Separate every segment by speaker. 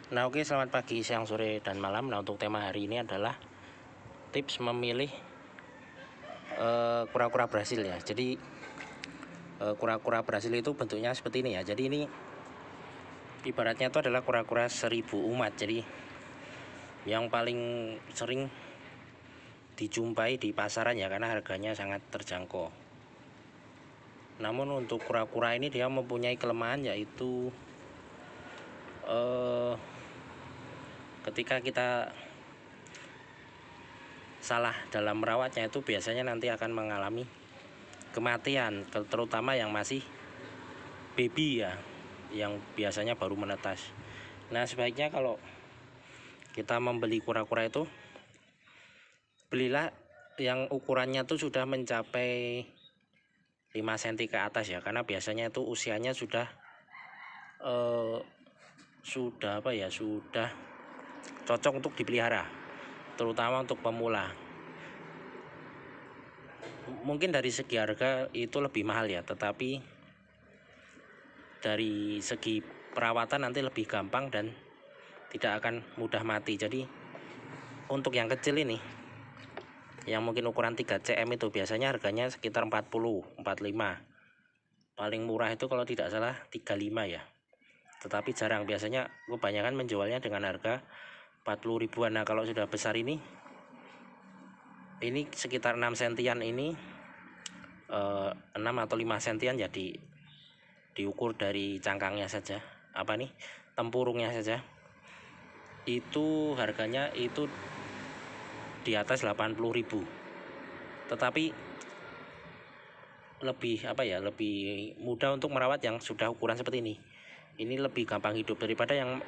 Speaker 1: Nah oke, selamat pagi, siang, sore, dan malam. Nah untuk tema hari ini adalah tips memilih kura-kura Brasil ya. Jadi kura-kura Brasil itu bentuknya seperti ini ya. Jadi ini ibaratnya itu adalah kura-kura 1000 umat. Jadi yang paling sering dijumpai di pasaran ya, karena harganya sangat terjangkau. Namun untuk kura-kura ini dia mempunyai kelemahan, yaitu ketika kita salah dalam merawatnya itu biasanya nanti akan mengalami kematian, terutama yang masih baby ya, yang biasanya baru menetas. Nah sebaiknya kalau kita membeli kura-kura itu, belilah yang ukurannya tuh sudah mencapai 5 cm ke atas ya, karena biasanya itu usianya sudah sudah cocok untuk dipelihara, terutama untuk pemula. Mungkin dari segi harga itu lebih mahal ya, tetapi dari segi perawatan nanti lebih gampang dan tidak akan mudah mati. Jadi untuk yang kecil ini, yang mungkin ukuran 3 cm itu biasanya harganya sekitar 40-45. Paling murah itu kalau tidak salah 35 ya, tetapi jarang, biasanya kebanyakan menjualnya dengan harga 40 ribuan. Nah kalau sudah besar ini sekitar 6 sentian ini, 6 atau 5 sentian ya, diukur dari cangkangnya saja, tempurungnya saja, itu harganya itu di atas 80.000. Tetapi lebih lebih mudah untuk merawat yang sudah ukuran seperti ini. Ini lebih gampang hidup daripada yang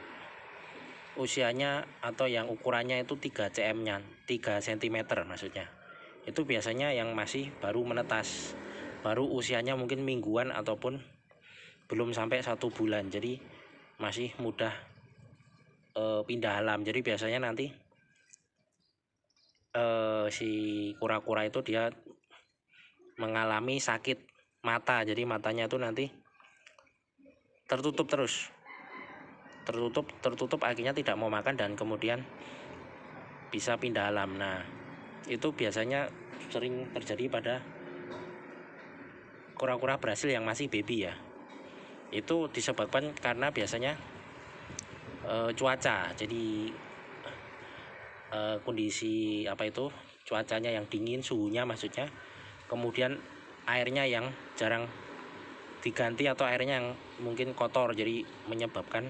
Speaker 1: usianya atau yang ukurannya itu 3 cm-nya, 3 cm maksudnya. Itu biasanya yang masih baru menetas, baru usianya mungkin mingguan ataupun belum sampai 1 bulan. Jadi masih mudah pindah alam. Jadi biasanya nanti si kura-kura itu dia mengalami sakit mata. Jadi matanya itu nanti tertutup akhirnya tidak mau makan dan kemudian bisa pindah alam. Nah itu biasanya sering terjadi pada kura-kura Brasil yang masih baby ya. Itu disebabkan karena biasanya cuaca. Jadi kondisi cuacanya yang dingin, suhunya maksudnya, kemudian airnya yang jarang diganti atau airnya yang mungkin kotor, jadi menyebabkan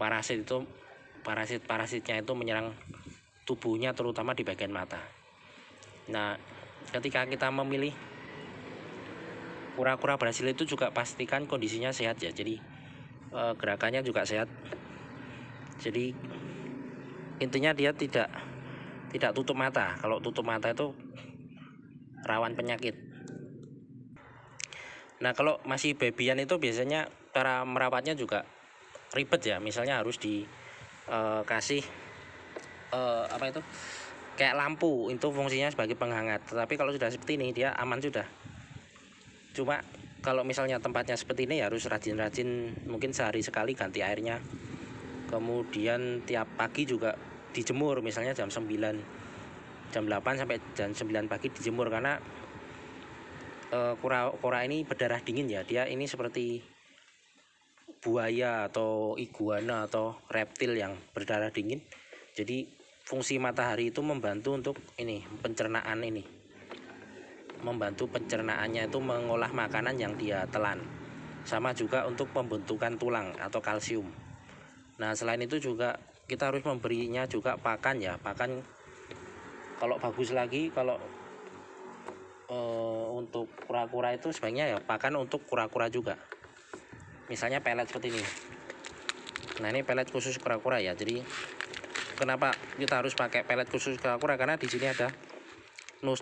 Speaker 1: parasitnya itu menyerang tubuhnya, terutama di bagian mata. Nah ketika kita memilih kura-kura Brasil itu juga pastikan kondisinya sehat ya, jadi gerakannya juga sehat. Jadi intinya dia tidak tutup mata. Kalau tutup mata itu rawan penyakit. Nah kalau masih babyan itu biasanya cara merawatnya juga ribet ya. Misalnya harus dikasih kayak lampu, itu fungsinya sebagai penghangat. Tetapi kalau sudah seperti ini dia aman sudah. Cuma kalau misalnya tempatnya seperti ini harus rajin-rajin, mungkin sehari sekali ganti airnya. Kemudian tiap pagi juga dijemur, misalnya jam 9, jam 8 sampai jam 9 pagi dijemur, karena kura-kura ini berdarah dingin ya. Dia ini seperti buaya atau iguana atau reptil yang berdarah dingin. Jadi fungsi matahari itu membantu untuk membantu pencernaannya itu mengolah makanan yang dia telan. Sama juga untuk pembentukan tulang atau kalsium. Nah selain itu juga kita harus memberinya juga pakan ya. Pakan kalau bagus lagi, kalau untuk kura-kura itu sebaiknya ya pakan untuk kura-kura juga. Misalnya pelet seperti ini. Nah ini pelet khusus kura-kura ya. Jadi kenapa kita harus pakai pelet khusus kura-kura? Karena di sini ada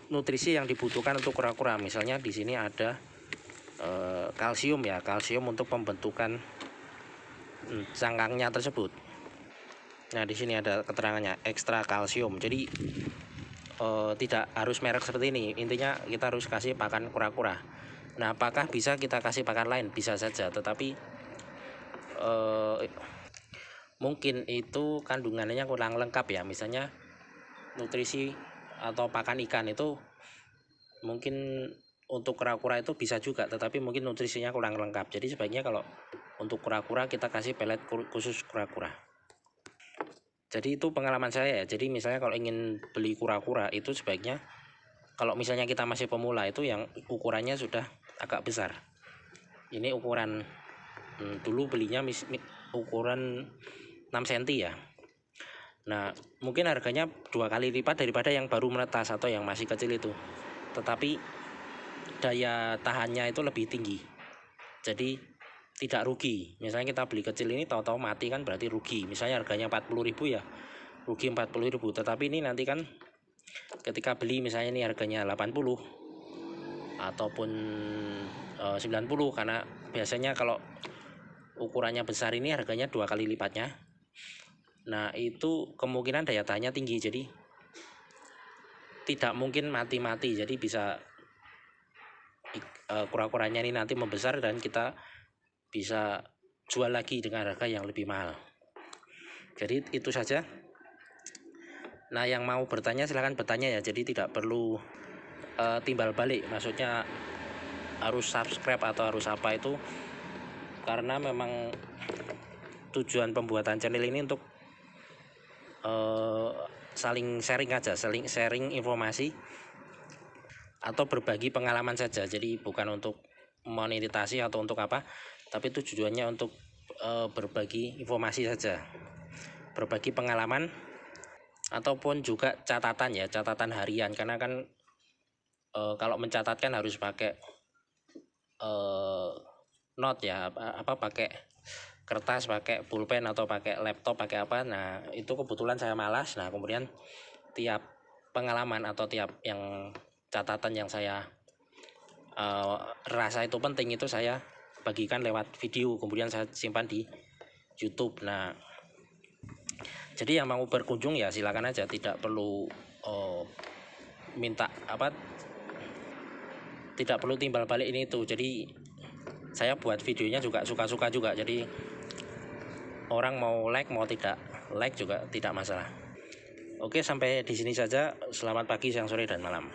Speaker 1: nutrisi yang dibutuhkan untuk kura-kura. Misalnya di sini ada kalsium ya, kalsium untuk pembentukan cangkangnya tersebut. Nah di sini ada keterangannya ekstra kalsium. Jadi tidak harus merek seperti ini. Intinya kita harus kasih pakan kura-kura. Nah apakah bisa kita kasih pakan lain? Bisa saja, tetapi mungkin itu kandungannya kurang lengkap ya, misalnya nutrisi atau pakan ikan itu mungkin untuk kura-kura itu bisa juga, tetapi mungkin nutrisinya kurang lengkap. Jadi sebaiknya kalau untuk kura-kura kita kasih pelet khusus kura-kura. Jadi itu pengalaman saya ya. Jadi misalnya kalau ingin beli kura-kura itu sebaiknya kalau misalnya kita masih pemula itu yang ukurannya sudah agak besar. Ini ukuran dulu belinya ukuran 6 cm ya. Nah mungkin harganya 2 kali lipat daripada yang baru menetas atau yang masih kecil itu, tetapi daya tahannya itu lebih tinggi, jadi tidak rugi. Misalnya kita beli kecil ini tahu-tahu mati kan berarti rugi. Misalnya harganya 40.000 ya rugi 40.000, tetapi ini nanti kan ketika beli misalnya ini harganya 80 ataupun 90, karena biasanya kalau ukurannya besar ini harganya 2 kali lipatnya. Nah itu kemungkinan daya tahannya tinggi, jadi tidak mungkin mati-mati. Jadi bisa kura-kuranya ini nanti membesar dan kita bisa jual lagi dengan harga yang lebih mahal. Jadi itu saja. Nah yang mau bertanya silahkan bertanya ya, jadi tidak perlu timbal balik, maksudnya harus subscribe atau harus apa itu, karena memang tujuan pembuatan channel ini untuk saling sharing aja, saling sharing informasi atau berbagi pengalaman saja. Jadi bukan untuk monetisasi atau untuk apa, tapi itu tujuannya untuk berbagi informasi saja, berbagi pengalaman ataupun juga catatan ya, catatan harian. Karena kan kalau mencatatkan harus pakai note ya, pakai kertas, pakai pulpen atau pakai laptop, pakai apa. Nah itu kebetulan saya malas. Nah kemudian tiap pengalaman atau tiap yang catatan yang saya rasa itu penting itu saya bagikan lewat video, kemudian saya simpan di YouTube. Nah jadi yang mau berkunjung ya silakan aja, tidak perlu minta apa, tidak perlu timbal balik ini itu. Jadi saya buat videonya juga suka-suka juga, jadi orang mau like mau tidak like juga tidak masalah. Oke, sampai di sini saja. Selamat pagi, siang, sore, dan malam.